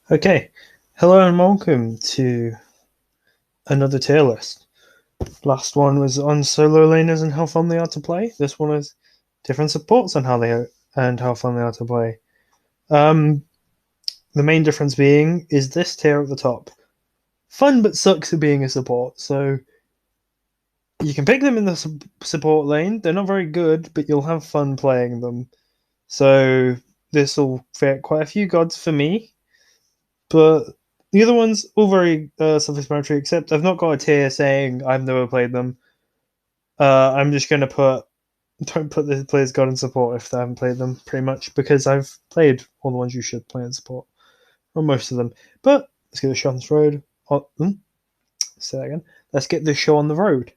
Okay, hello and welcome to another tier list. Last one was on solo laners and how fun they are to play. This one is different supports and how they are and how fun they are to play. Um, the main difference being is this tier at the top. Fun but sucks at being a support. So you can pick them in the support lane. They're not very good, but you'll have fun playing them. So this will fit quite a few gods for me. But the other ones all very self-explanatory. Except I've not got a tier saying I've never played them. I'm just gonna don't put the players God in support if they haven't played them, pretty much, because I've played all the ones you should play in support, or most of them. But let's get the show on the road. Say that again. Let's get the show on the road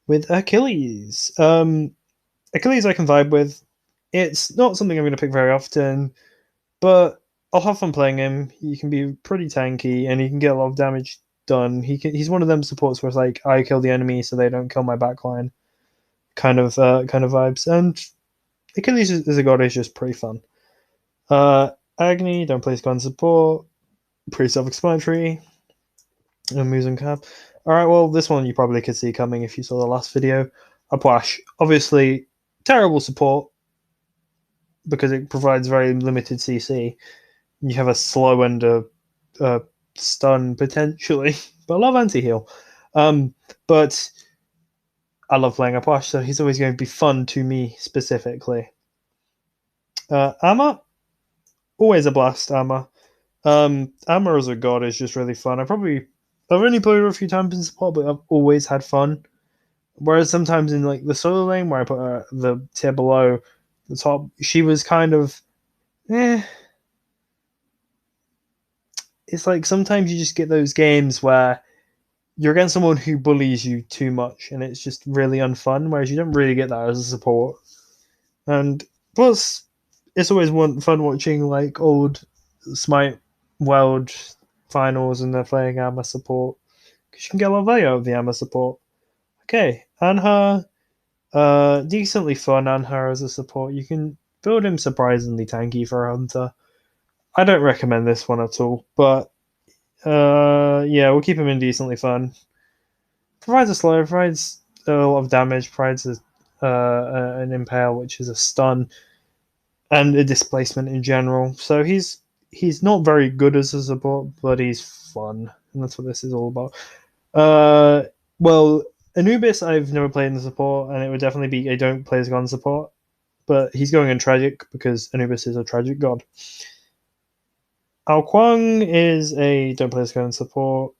with Achilles. Achilles I can vibe with. It's not something I'm going to pick very often, but I'll have fun playing him. He can be pretty tanky, and he can get a lot of damage done. He's one of them supports where it's like I kill the enemy so they don't kill my backline, kind of vibes. And Achilles as a god is just pretty fun. Agni, don't play gun support, pretty self-explanatory. Moves and cap. All right, well this one you probably could see coming if you saw the last video. Apuash, obviously terrible support because it provides very limited CC. You have a slow and a stun potentially, but I love anti-heal. But I love playing Apuash, so he's always going to be fun to me specifically. Amma, always a blast. Amma. Amma as a god is just really fun. I've only played her a few times in support, but I've always had fun. Whereas sometimes in like the solo lane where I put her the tier below the top, she was kind of It's like sometimes you just get those games where you're against someone who bullies you too much, and it's just really unfun. Whereas you don't really get that as a support. And plus, it's always fun watching like old Smite World finals and they're playing Amma support because you can get a lot of value out of the Amma support. Okay, Anha, decently fun. Anha as a support, you can build him surprisingly tanky for a hunter. I don't recommend this one at all, but yeah, we'll keep him in decently fun. Provides a slow, provides a lot of damage, provides an impale, which is a stun, and a displacement in general. So he's not very good as a support, but he's fun, and that's what this is all about. Well, Anubis I've never played in the support, and it would definitely be a don't play as god support. But he's going in tragic because Anubis is a tragic god. Ao Kwang is a don't play as god support.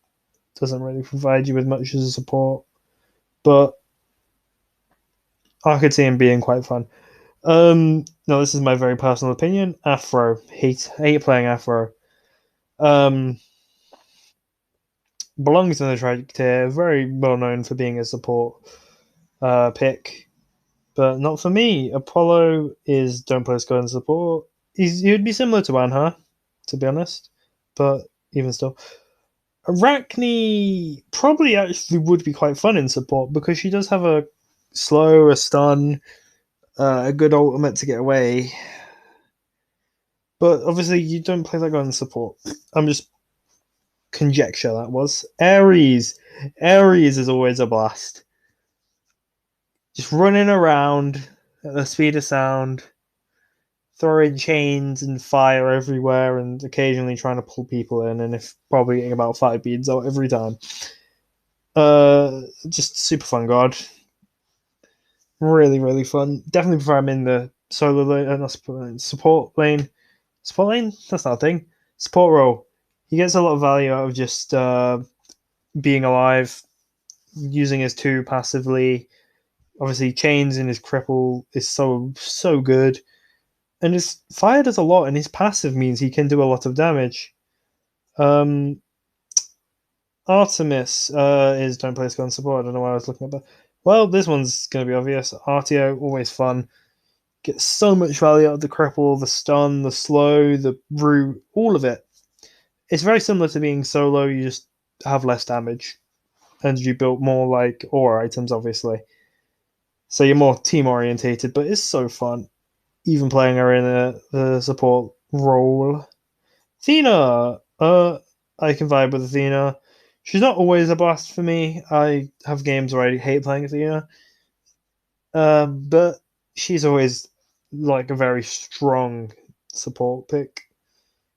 Doesn't really provide you with much as a support, but I could see him being quite fun. No, this is my very personal opinion. Afro, hate playing Afro. Um, belongs in the tragic tier. Very well known for being a support pick, but not for me. Apollo is don't play squad and support. He would be similar to Anha, to be honest, but even still. Arachne probably actually would be quite fun in support because she does have a slow, a stun, a good ultimate to get away. But obviously, you don't play that guy in support. I'm just conjecture that was Ares. Ares is always a blast. Just running around at the speed of sound, throwing chains and fire everywhere, and occasionally trying to pull people in, and if probably getting about 5 beads out every time. Just super fun god. Really, really fun. Definitely prefer him in the solo lane, not support lane. Support lane? That's not a thing. Support role. He gets a lot of value out of just being alive, using his 2 passively. Obviously, chains in his cripple is so good. And his fire does a lot, and his passive means he can do a lot of damage. Artemis is don't play gun support. I don't know why I was looking at that. Well, this one's going to be obvious. Artio, always fun. Gets so much value out of the cripple, the stun, the slow, the root, all of it. It's very similar to being solo, you just have less damage. And you build more like aura items, obviously. So you're more team orientated, but it's so fun. Even playing her in the support role. Athena, I can vibe with Athena. She's not always a blast for me. I have games where I hate playing Athena. But she's always like a very strong support pick.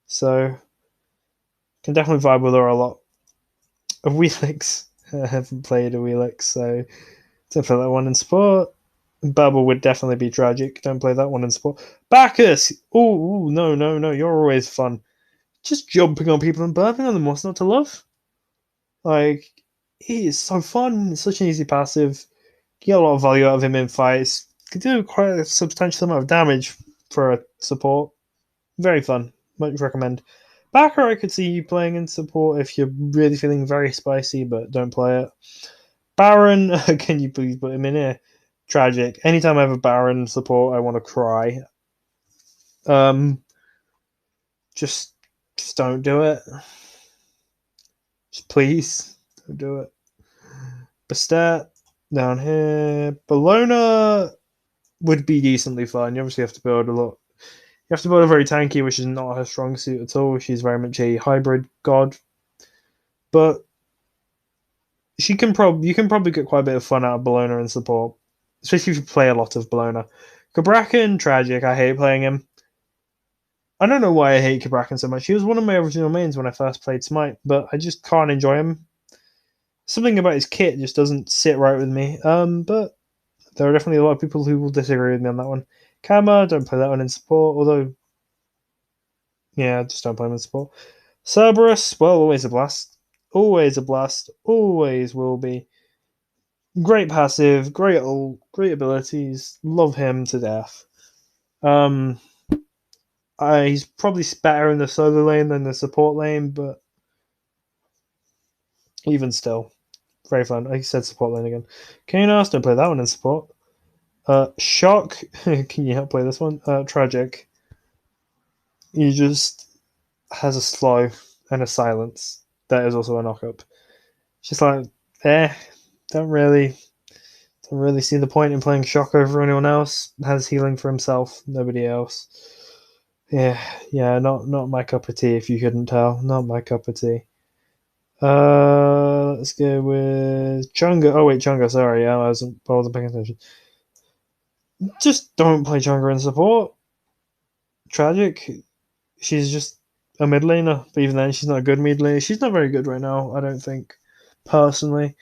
So can definitely vibe with her a lot. Of Wheelix, I haven't played a Wheelix, so don't play that one in support. Babel would definitely be tragic. Don't play that one in support. Bacchus! Oh, no, no, no. You're always fun. Just jumping on people and burping on them. What's not to love? Like, he is so fun. It's such an easy passive. You get a lot of value out of him in fights. Could do quite a substantial amount of damage for a support. Very fun. Much recommend. Backer, I could see you playing in support if you're really feeling very spicy, but don't play it. Baron, can you please put him in here? Tragic. Anytime I have a Baron support, I want to cry. Um, just don't do it. Just please don't do it. Bastet down here. Bologna would be decently fun. You obviously have to build a lot. You have to build a very tanky, which is not her strong suit at all. She's very much a hybrid god, but you can probably get quite a bit of fun out of Bologna in support, especially if you play a lot of Bologna. Cabrakan, tragic. I hate playing him. I don't know why I hate Cabrakan so much. He was one of my original mains when I first played Smite, but I just can't enjoy him. Something about his kit just doesn't sit right with me. But there are definitely a lot of people who will disagree with me on that one. Kama, don't play that one in support, although, yeah, just don't play him in support. Cerberus, well, always a blast. Always a blast. Always will be. Great passive, great ult, great abilities. Love him to death. He's probably better in the solo lane than the support lane, but even still, very fun. I said support lane again. Kanos, don't play that one in support. Shock, can you help play this one? Tragic. He just has a slow and a silence. That is also a knockup. Just like, don't really see the point in playing Shock over anyone else. Has healing for himself, nobody else. Yeah, not my cup of tea. If you couldn't tell, not my cup of tea. Let's go with Chunga. Oh wait, Chunga. Sorry, I wasn't paying attention. Just don't play Chunga in support. Tragic. She's just a mid laner, but even then, she's not a good mid laner. She's not very good right now. I don't think, personally.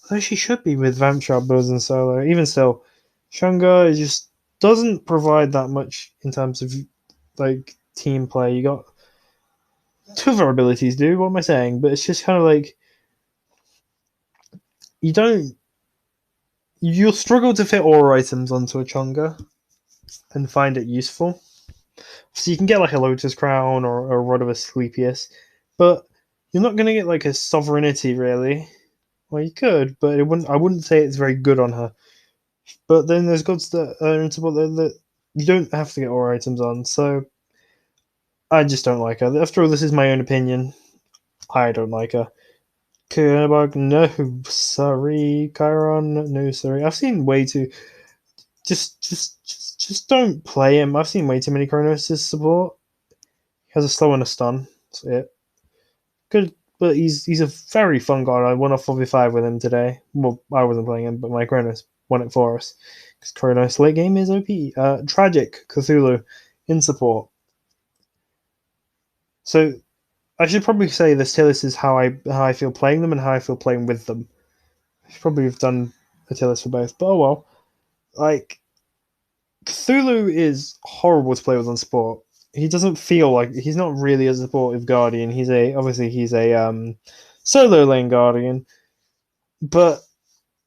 Although she should be with Vamp Trap builds and solo. Even still, Chunga just doesn't provide that much in terms of like team play. You got two of her abilities, do. What am I saying? But it's just kind of like you'll struggle to fit aura items onto a Chunga and find it useful. So you can get like a Lotus Crown or a Rod of Asclepius, but you're not going to get like a Sovereignty really. Well, you could, but I wouldn't say it's very good on her. But then there's gods that are in support that you don't have to get aura items on, so I just don't like her. After all, this is my own opinion. I don't like her. Kurbog, no, sorry. Chiron, no, sorry. I've seen way too. Just don't play him. I've seen way too many Kronos' support. He has a slow and a stun. That's it. Good, but he's a very fun guy. I won a 4v5 with him today. Well, I wasn't playing him, but my Kronos won it for us. Because Kronos late game is OP. Tragic, Cthulhu, in support. So I should probably say this tier list is how I feel playing them and how I feel playing with them. I should probably have done a tier list for both, but oh well. Like, Cthulhu is horrible to play with on support. He doesn't feel like he's not really a supportive guardian. He's a solo lane guardian, but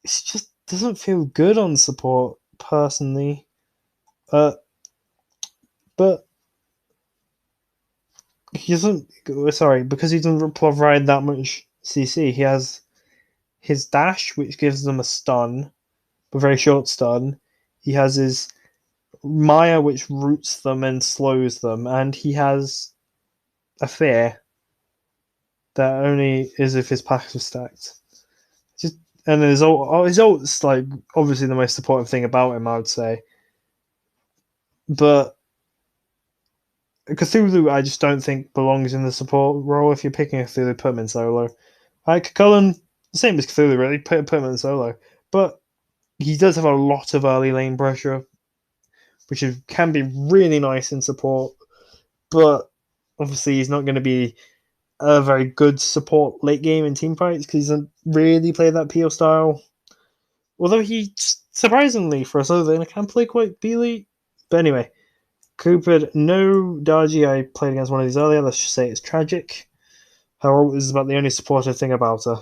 it just doesn't feel good on support personally. But he doesn't. Sorry, because he doesn't provide that much CC. He has his dash, which gives them a stun, a very short stun. He has his Maya, which roots them and slows them, and he has a fear that only is if his passive stacked. Just and his ult's like obviously the most supportive thing about him, I would say. But Cthulhu, I just don't think belongs in the support role. If you're picking a Cthulhu, put him in solo. Like Cullen, same as Cthulhu, really. Put him in solo. But he does have a lot of early lane pressure, which can be really nice in support. But obviously, he's not going to be a very good support late game in team fights because he doesn't really play that Peel style. Although he, surprisingly, for a solo laner, can play quite Beely. But anyway, Cupid, no Dargy. I played against one of these earlier. Let's just say it's tragic. Her ult is about the only supportive thing about her.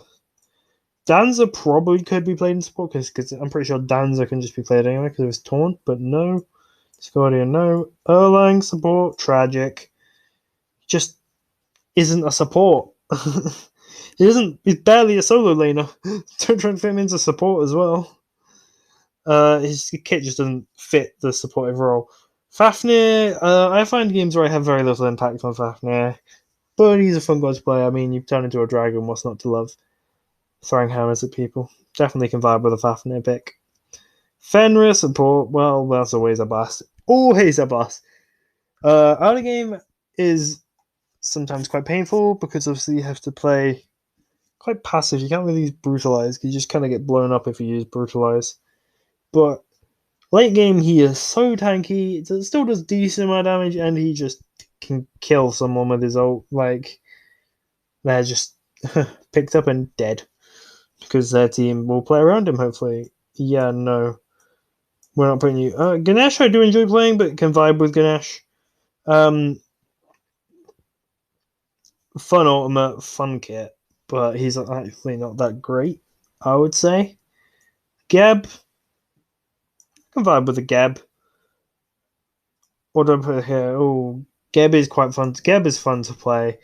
Danza probably could be played in support because I'm pretty sure Danza can just be played anyway because it was taunt, but no. Scordian, no. Erlang support, tragic. Just isn't a support. He's barely a solo laner. Don't try and fit him into support as well. His kit just doesn't fit the supportive role. Fafnir, I find games where I have very little impact on Fafnir, but he's a fun god to play. I mean, you've turned into a dragon, what's not to love? Throwing hammers at people. Definitely can vibe with a Fafnir pick. Fenrir support, well, that's always a bust. Always a bust. Early game is sometimes quite painful because obviously you have to play quite passive. You can't really use brutalize because you just kind of get blown up if you use brutalize. But late game, he is so tanky. It still does decent amount of damage, and he just can kill someone with his ult. Like they're just picked up and dead because their team will play around him. Hopefully, yeah, no, we're not putting you. Ganesh, I do enjoy playing, but can vibe with Ganesh. Fun ultimate, fun kit, but he's actually not that great, I would say. Geb, can vibe with the Geb. What do I put here? Oh, Geb is quite fun. Geb is fun to play.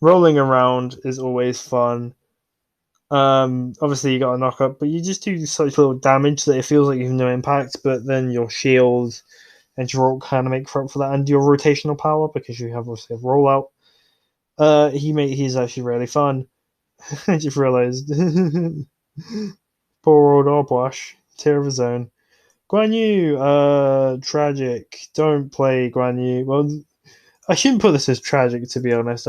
Rolling around is always fun. Obviously you got a knock up, but you just do such little damage that it feels like you have no impact, but then your shield and your ult kind of make up for that, and your rotational power because you have obviously a rollout. He's actually really fun. I just realized. Poor old Obwash. Tear of his own. Guan Yu, tragic. Don't play Guan Yu. Well, I shouldn't put this as tragic, to be honest.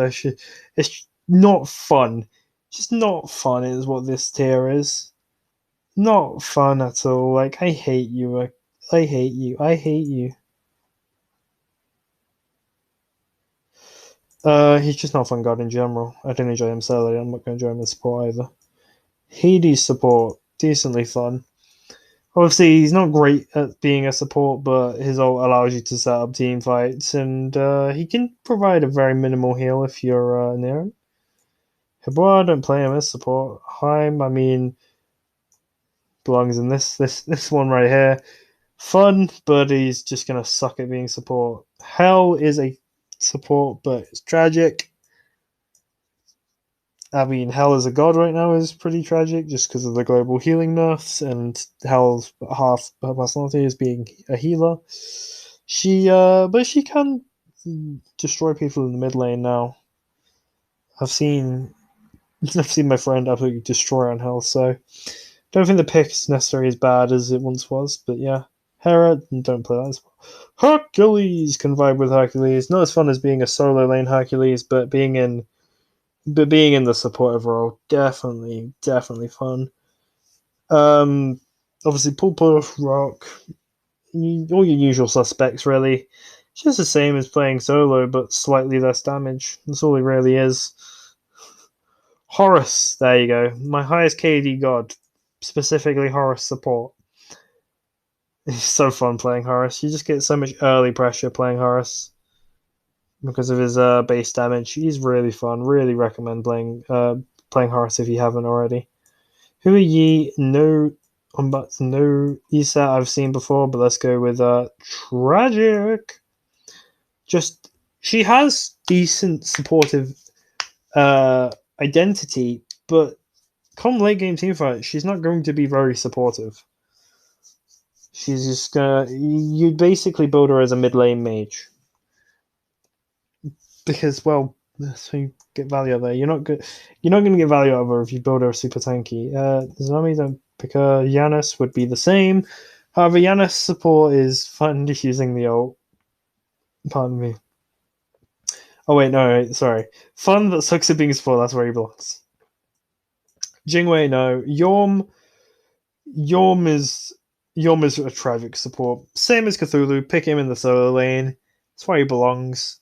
It's not fun. Just not fun is what this tier is. Not fun at all. Like, I hate you. I hate you. I hate you. He's just not a fun god in general. I don't enjoy him solo. I'm not going to enjoy him in support either. Hades support, decently fun. Obviously, he's not great at being a support, but his ult allows you to set up team fights, and he can provide a very minimal heal if you're near him. Heboa, don't play him as support. Heim, I mean, belongs in this one right here. Fun, but he's just gonna suck at being support. Hell is a support, but it's tragic. I mean, Hell as a god right now is pretty tragic just because of the global healing nerfs, and Hell's half her personality is being a healer. But she can destroy people in the mid lane now. I've seen my friend absolutely destroy on Hell, so don't think the pick is necessarily as bad as it once was. But yeah, Hera, don't play that as well. Hercules can vibe with Hercules. Not as fun as being a solo lane Hercules, but being in the supportive role, definitely fun. Obviously, pull push, rock, all your usual suspects, really. It's just the same as playing solo, but slightly less damage. That's all it really is. Horus, there you go. My highest KD god, specifically Horus support. It's so fun playing Horus. You just get so much early pressure playing Horus because of his base damage. He's really fun. Really recommend playing Horus if you haven't already. Who are ye? No Isa I've seen before, but let's go with tragic. Just she has decent supportive identity, but come late game teamfight, she's not going to be very supportive. She's just gonna you basically build her as a mid lane mage. Because so you get value out there. You're not gonna get value out of her if you build her super tanky. Zami don't pick her. Yanis would be the same. However, Yanis support is fun just using the ult. Pardon me. Oh wait, no, sorry. Fun that sucks at being support. That's where he belongs. Jingwei, no. Yorm is a tragic support. Same as Cthulhu. Pick him in the solo lane. That's where he belongs.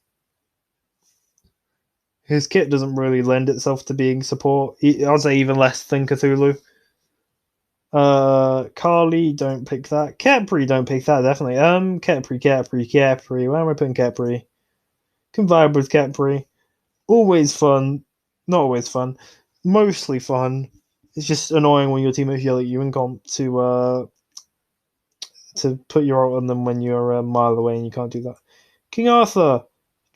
His kit doesn't really lend itself to being support. I'd say even less than Cthulhu. Carly, don't pick that. Capri, don't pick that, definitely. Capri. Where am I putting Capri? Can vibe with Capri. Always fun. Not always fun. Mostly fun. It's just annoying when your teammates yell at you in comp to put your ult on them when you're a mile away and you can't do that. King Arthur,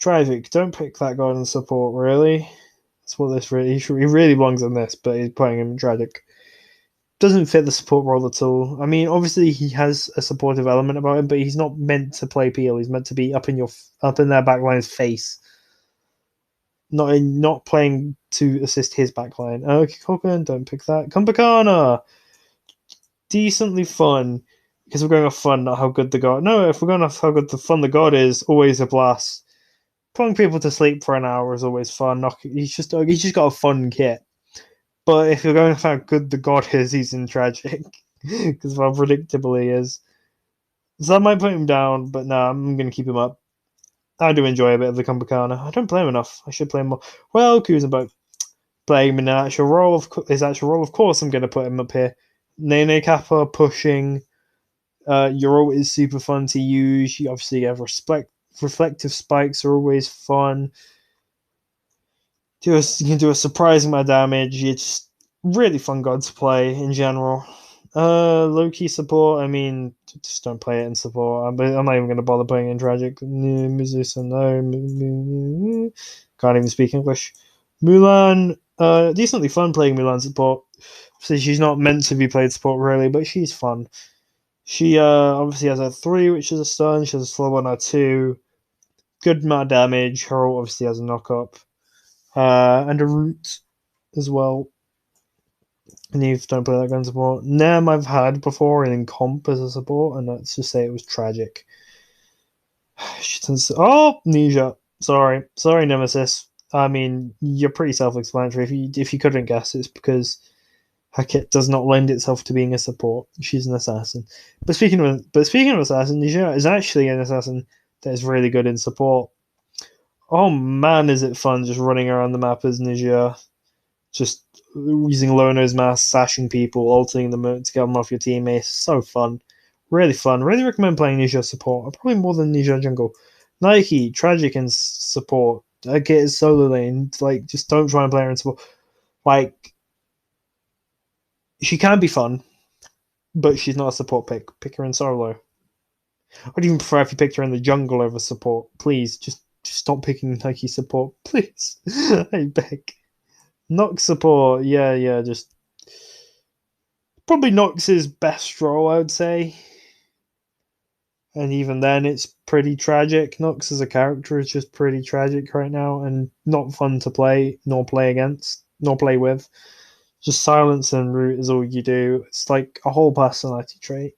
tragic. Don't pick that guy in support, really. That's what this really. He really belongs in this, but he's playing him tragic. Doesn't fit the support role at all. I mean, obviously he has a supportive element about him, but he's not meant to play peel. He's meant to be up in their backline's face, not playing to assist his backline. Okay, Cullen, don't pick that. Cabrakan, decently fun because we're going off fun, not how good the god. No, if we're going off how good the fun the god is, always a blast. Putting people to sleep for an hour is always fun. He's just got a fun kit. But if you're going off how good the god is, he's in tragic because of how predictable he is. So I might put him down, but no, I'm going to keep him up. I do enjoy a bit of the Cabrakan. I don't play him enough. I should play him more. Well, Kuzenbo playing him in an actual role. His actual role, of course, I'm going to put him up here. Nene Kappa pushing. Your ult is super fun to use. You obviously have reflective spikes are always fun. You can do a surprising amount of damage. It's really fun god to play in general. Low-key support, I mean, just don't play it in support. I'm not even going to bother playing in tragic. No. Can't even speak English. Mulan, decently fun playing Mulan support. So she's not meant to be played support really, but she's fun. She obviously has a 3, which is a stun. She has a slow 1 or 2. Good amount of damage. Her ult obviously has a knock-up. And a root as well. And you don't play that gun support. Nem I've had before in comp as a support, and let's just say it was tragic. Oh, Nisha. Sorry, Nemesis. I mean, you're pretty self-explanatory. If you couldn't guess, it's because her kit does not lend itself to being a support. She's an assassin. But speaking of assassin, Nisha is actually an assassin that is really good in support. Oh man, is it fun just running around the map as Nisha, just using Lono's mask, sashing people, ulting them to get them off your teammates. So fun. Really fun. Really recommend playing Nisha support. Probably more than Nisha jungle. Nike, tragic in support. I get his solo lane. Like, just don't try and play her in support. Like, she can be fun, but she's not a support pick. Pick her in solo. I'd even prefer if you picked her in the jungle over support. Please, just stop picking Nike support. Please. I beg. Nox support, yeah, just probably Nox's best role, I would say. And even then, it's pretty tragic. Nox as a character is just pretty tragic right now and not fun to play, nor play against, nor play with. Just silence and root is all you do. It's like a whole personality trait.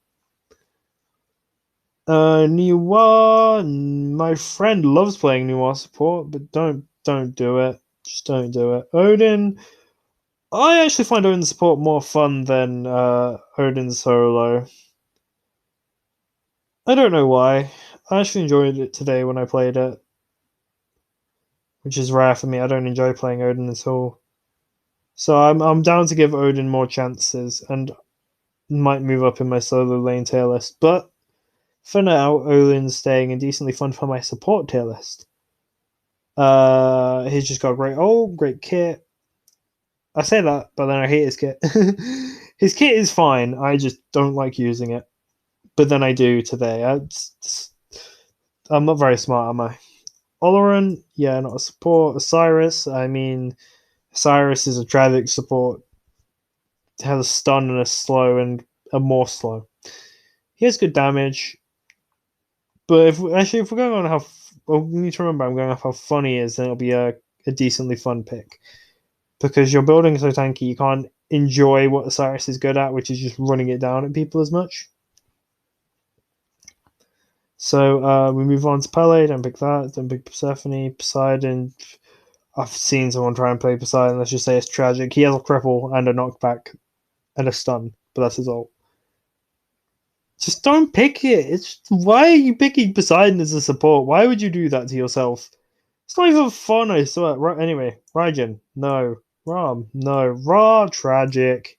Niwa, my friend loves playing Niwa support, but don't do it. Just don't do it. Odin, I actually find Odin's support more fun than Odin's solo. I don't know why. I actually enjoyed it today when I played it, which is rare for me. I don't enjoy playing Odin at all. So I'm down to give Odin more chances and might move up in my solo lane tier list. But for now, Odin's staying and decently fun for my support tier list. He's just got great kit. I say that, but then I hate his kit. His kit is fine. I just don't like using it. But then I do today. I'm not very smart, am I? Oleron, yeah, not a support. Osiris, I mean, Osiris is a tragic support. It has a stun and a slow and a more slow. He has good damage. But if we're going on how... Well, we need to remember I'm going off how fun he is, then it'll be a decently fun pick. Because you're building so tanky, you can't enjoy what Osiris is good at, which is just running it down at people as much. So we move on to Pele. Don't pick that. Don't pick Persephone. Poseidon. I've seen someone try and play Poseidon. Let's just say it's tragic. He has a cripple and a knockback and a stun, but that's his ult. Just don't pick it. It's why are you picking Poseidon as a support? Why would you do that to yourself? It's not even fun, I swear. Right, anyway, Raijin, no. Ram, no. Ra, tragic.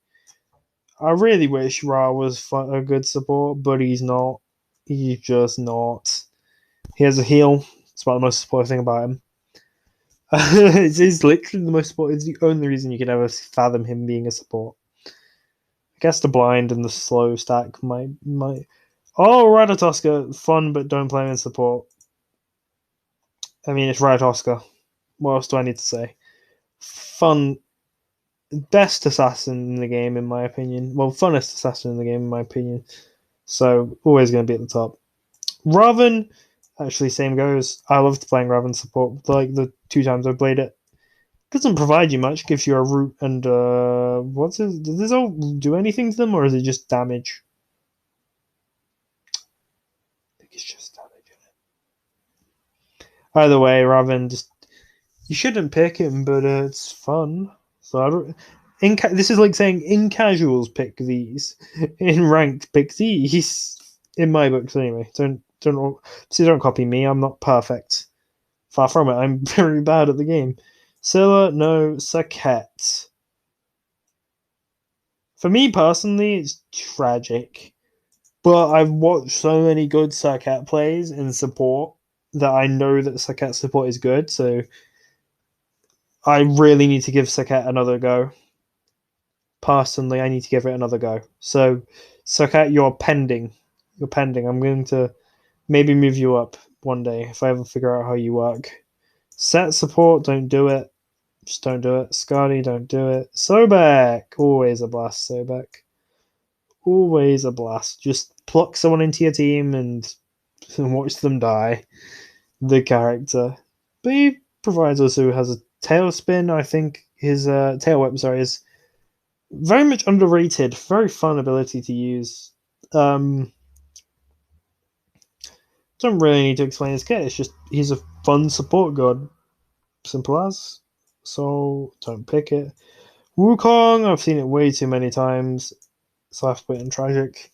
I really wish Ra was a good support, but he's not. He's just not. He has a heal. It's about the most supportive thing about him. It's literally the most support. It's the only reason you can ever fathom him being a support. I guess the blind and the slow stack might. Oh, Ratatoska, fun, but don't play him in support. I mean, it's Ratatoska. What else do I need to say? Fun, best assassin in the game, in my opinion. Well, funnest assassin in the game, in my opinion. So, always going to be at the top. Raven, actually, same goes. I loved playing Raven support. Like the 2 times I played it. Doesn't provide you much. Gives you a root and what's it? Does this all do anything to them, or is it just damage? I think it's just damage. Either way, Raven just you shouldn't pick him, but it's fun. So I don't. This is like saying in casuals pick these, in ranked pick these. In my books, anyway. Don't copy me. I'm not perfect. Far from it. I'm very bad at the game. Scylla, no. Saket. For me personally, it's tragic. But I've watched so many good Saket plays in support that I know that Saket support is good. So I really need to give Saket another go. Personally, I need to give it another go. So, Saket, you're pending. You're pending. I'm going to maybe move you up one day if I ever figure out how you work. Set support, don't do it. Just don't do it. Skadi, don't do it. Sobek, always a blast, Sobek. Always a blast. Just pluck someone into your team and watch them die. The character. But he provides also has a tailspin. I think his tail whip, is very much underrated. Very fun ability to use. Don't really need to explain his kit. It's just he's a fun support god. Simple as. So don't pick it. Wukong, I've seen it way too many times. So I have to put it in tragic.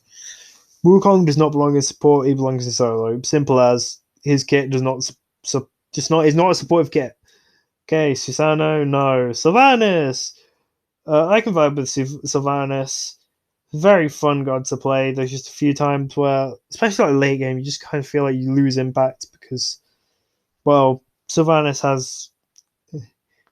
Wukong does not belong in support. He belongs in solo. Simple as his kit does not is not a supportive kit. Okay, Susano, no. Sylvanas. I can vibe with Sylvanas. Very fun god to play. There's just a few times where, especially like late game, you just kind of feel like you lose impact because, well, Sylvanas has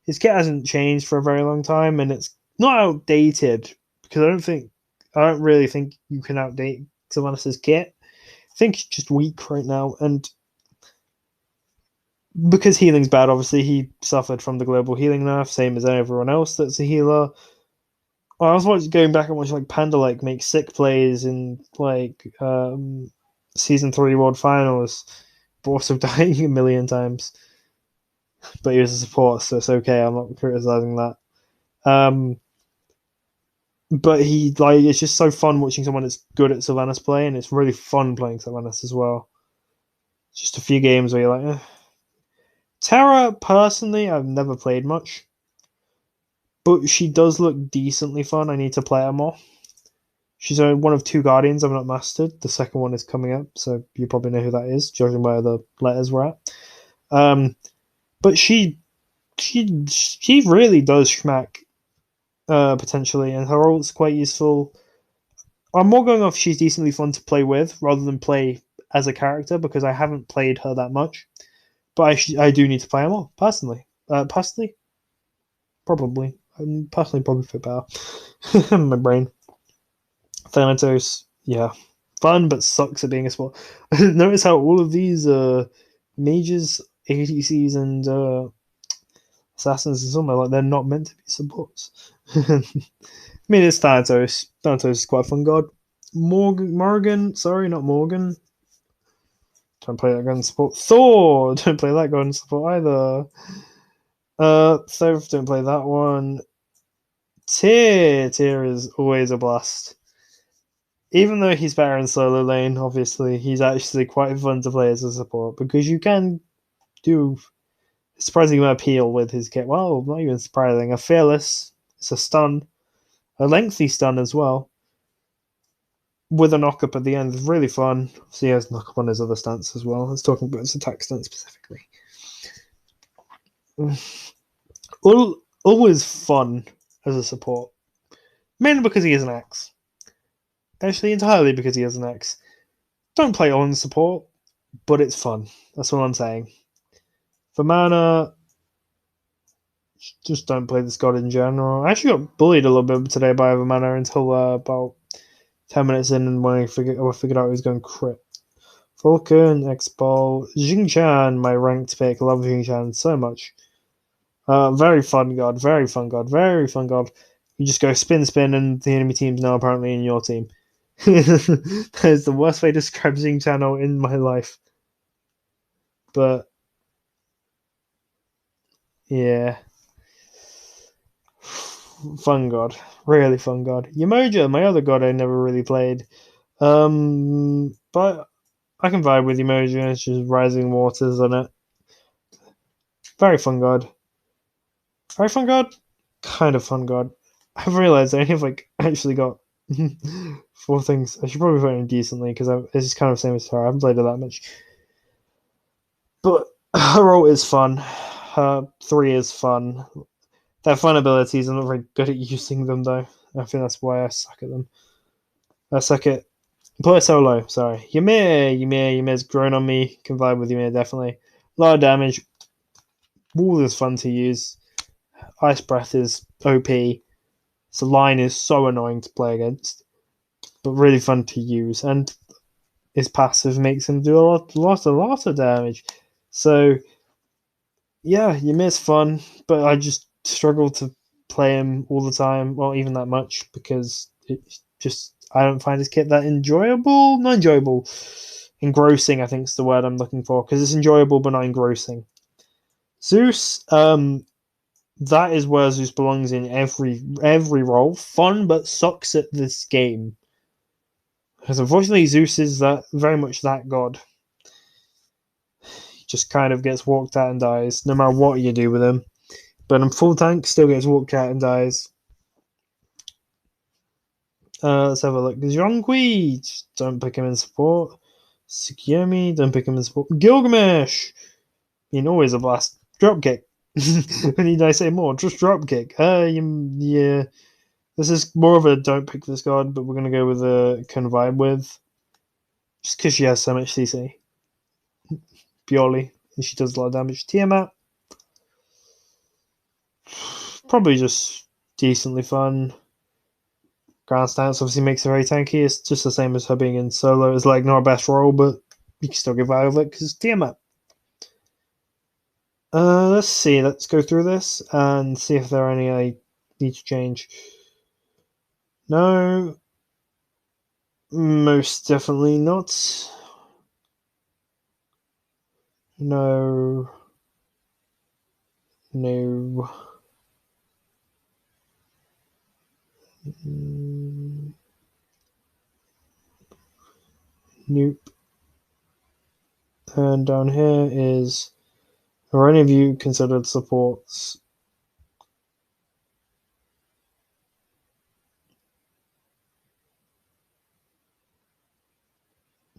his kit hasn't changed for a very long time, and it's not outdated because I don't really think you can outdate Sylvanas' kit. I think it's just weak right now, and because healing's bad, obviously he suffered from the global healing nerf, same as everyone else that's a healer. I was going back and watching like Panda like make sick plays in like season 3 world finals, but also dying a million times. But he was a support, so it's okay. I'm not criticizing that. But he like it's just so fun watching someone that's good at Sylvanas play, and it's really fun playing Sylvanas as well. Just a few games where you're like, Terra, personally, I've never played much. But she does look decently fun. I need to play her more. She's one of 2 Guardians I've not mastered. The second one is coming up, so you probably know who that is, judging by the letters were at. But she really does schmack, potentially, and her ult's quite useful. I'm more going off she's decently fun to play with rather than play as a character because I haven't played her that much. But I do need to play her more, personally. Probably. Personally, probably fit better. My brain. Thanatos, yeah. Fun, but sucks at being a sport. Notice how all of these mages, ADCs, and assassins and something like they're not meant to be supports. I mean, it's Thanatos. Thanatos is quite a fun god. Morgan, sorry, not Morgan. Don't play that god in support. Thor, don't play that god in support either. Thoth, don't play that one. Tyr is always a blast. even though he's better in solo lane, obviously, he's actually quite fun to play as a support because you can do a surprising amount of heal with his kit. Well, not even surprising. A fearless, it's a stun, a lengthy stun as well, with a knock up at the end. It's really fun. So he has knock up on his other stance as well. I was talking about his attack stance specifically. Always fun as a support, mainly because he is an axe. Actually, entirely because he has an axe. Don't play on support, but it's fun. That's what I'm saying. For mana, just don't play this god in general. I actually got bullied a little bit today by other mana until about 10 minutes in, and when I figured out he was going crit. Vulcan, X-Ball, Xingqian, my ranked pick. Love Xingqian so much. Very fun god, very fun god, very fun god. You just go spin, and the enemy team's now apparently in your team. That is the worst way to describe Xingqian in my life. But yeah, fun god, really fun god. Yamoja, my other god, I never really played. But I can vibe with Yamoja. It's just rising waters on it. Very fun god. Very fun god. Kind of fun god. I've realized I only have actually got 4 things. I should probably put in decently because it's just kind of the same as her. I haven't played her that much. But her role is fun. Her 3 is fun. They're fun abilities. I'm not very good at using them though. I think that's why I suck at them. I suck at play solo. Sorry, Ymir's grown on me. Can vibe with Ymir definitely. A lot of damage. Wall is fun to use. Ice breath is OP. So line is so annoying to play against, but really fun to use. And his passive makes him do a lot of damage. So yeah, Ymir's fun, but I just struggle to play him all the time, well, even that much, because I don't find his kit that enjoyable. Not enjoyable. Engrossing, I think is the word I'm looking for, because it's enjoyable but not engrossing. Zeus, that is where Zeus belongs in every role. Fun, but sucks at this game. Because unfortunately, Zeus is very much that god. He just kind of gets walked out and dies, no matter what you do with him. But in full tank, still gets walked out and dies. Let's have a look. Zhonghui, don't pick him in support. Tsukiyomi, don't pick him in support. Gilgamesh, always a blast. Dropkick. Need I say more? Just dropkick. Yeah. This is more of a don't pick this god, but we're going to go with a can vibe with. Just because she has so much CC. Purely. And she does a lot of damage. Tiamat. Probably just decently fun. Ground stance obviously makes her very tanky. It's just the same as her being in solo. It's not her best role, but you can still get value of it because it's Tiamat. Let's see. Let's go through this and see if there are any I need to change. No. Most definitely not. No. No. Nope. And down here is, are any of you considered supports?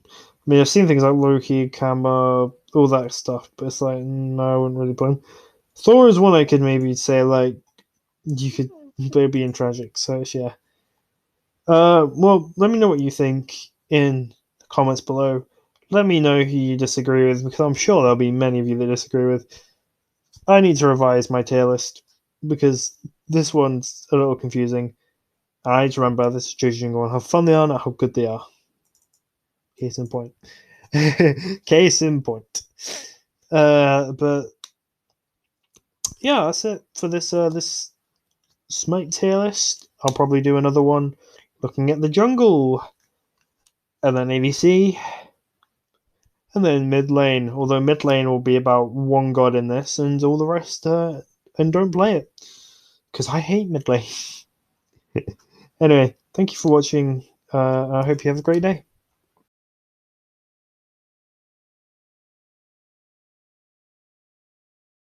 I mean, I've seen things like Loki, Kama, all that stuff, but it's no, I wouldn't really play him. Thor is one I could maybe say, you could be in Tragic, so yeah. Well, let me know what you think in the comments below. Let me know who you disagree with, because I'm sure there'll be many of you that disagree with. I need to revise my tier list, because this one's a little confusing. I need to remember this is judging on how fun they are, not how good they are. Case in point. Case in point. But yeah, that's it for this Smite tier list. I'll probably do another one looking at the jungle, and then ADC, and then mid lane. Although mid lane will be about one god in this, and all the rest, and don't play it because I hate mid lane. Anyway, thank you for watching. I hope you have a great day.